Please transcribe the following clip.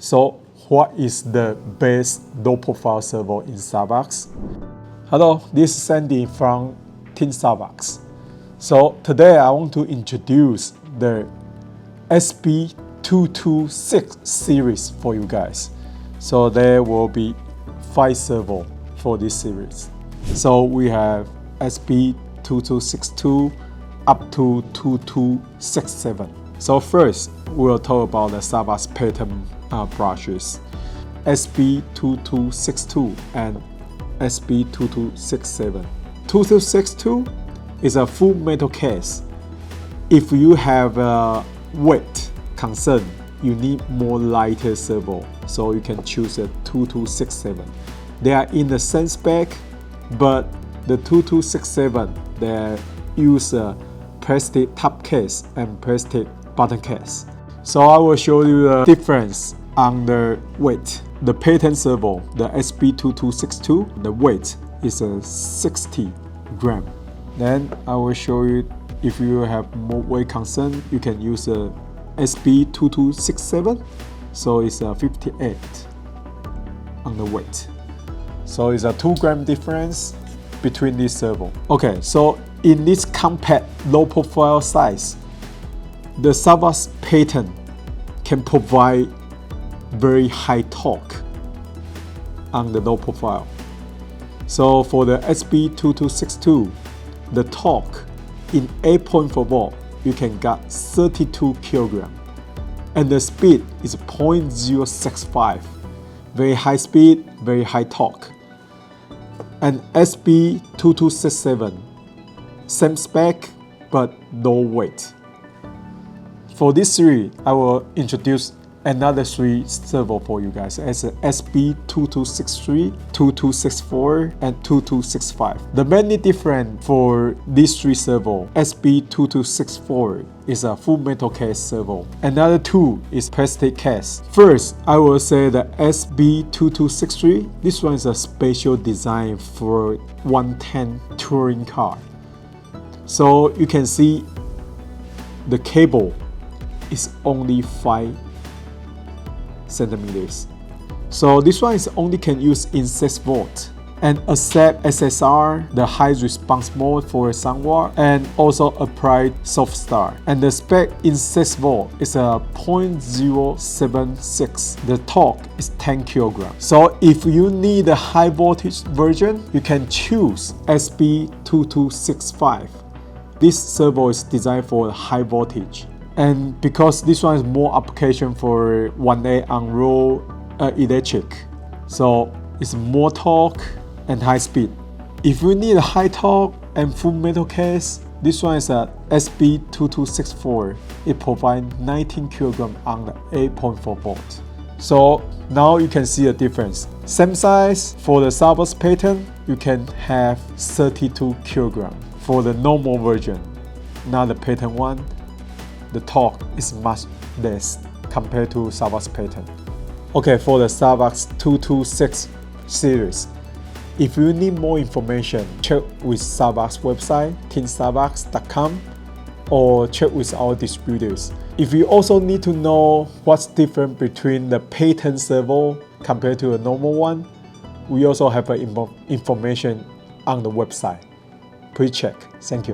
So what is the best low profile servo in Savox? Hello, this is Sandy from Team Savox. So today I want to introduce the SB-226 series for you guys. So there will be 5 servo for this series. So we have SB-2262 up to 2267. So first, we'll talk about the Savox pattern brushes, SB-2262 and SB-2267. 2262 is a full metal case. If you have a weight concern, you need more lighter servo, so you can choose a 2267. They are in the same spec, but the 2267 they use a plastic top case and plastic bottom case. So I will show you the difference on the weight. The pattern servo, the SB-2262, the weight is 60 gram. Then I will show you, if you have more weight concern, you can use a SB-2267. So it's 58 on the weight. So it's a 2 gram difference between this servo. Okay, so in this compact low profile size, the Savox pattern can provide very high torque on the low profile. So for the SB-2262, the torque in 8.4 volt, you can get 32 kg, and the speed is 0.065. Very high speed, very high torque. And SB-2267, same spec but low weight. For this series, I will introduce another 3 servo for you guys as a SB-2263, 2264, and 2265. The main difference for these 3 servo, SB-2264 is a full metal case servo. Another 2 is plastic case. First, I will say the SB-2263. This one is a special design for 110 touring car. So you can see the cable is only 5 centimeters. So this one is only can use in 6 volt and accept SSR, the high response mode for Sanwa, and also apply soft start. And the spec in 6 volt is a 0.076. The torque is 10 kg. So if you need a high voltage version, you can choose SB-2265. This servo is designed for high voltage. And because this one is more application for 1A on-road electric, so it's more torque and high speed. If you need a high torque and full metal case, this one is a SB-2264. It provides 19 kg on the 8.4 volt. So now you can see a difference. Same size for the Savox pattern, you can have 32 kg. For the normal version, not the pattern one, the torque is much less compared to Savox pattern. Okay, for the Savox 226 series, if you need more information, check with Savox website, teamsavox.com, or check with our distributors. If you also need to know what's different between the pattern servo compared to a normal one, we also have information on the website. Please check. Thank you.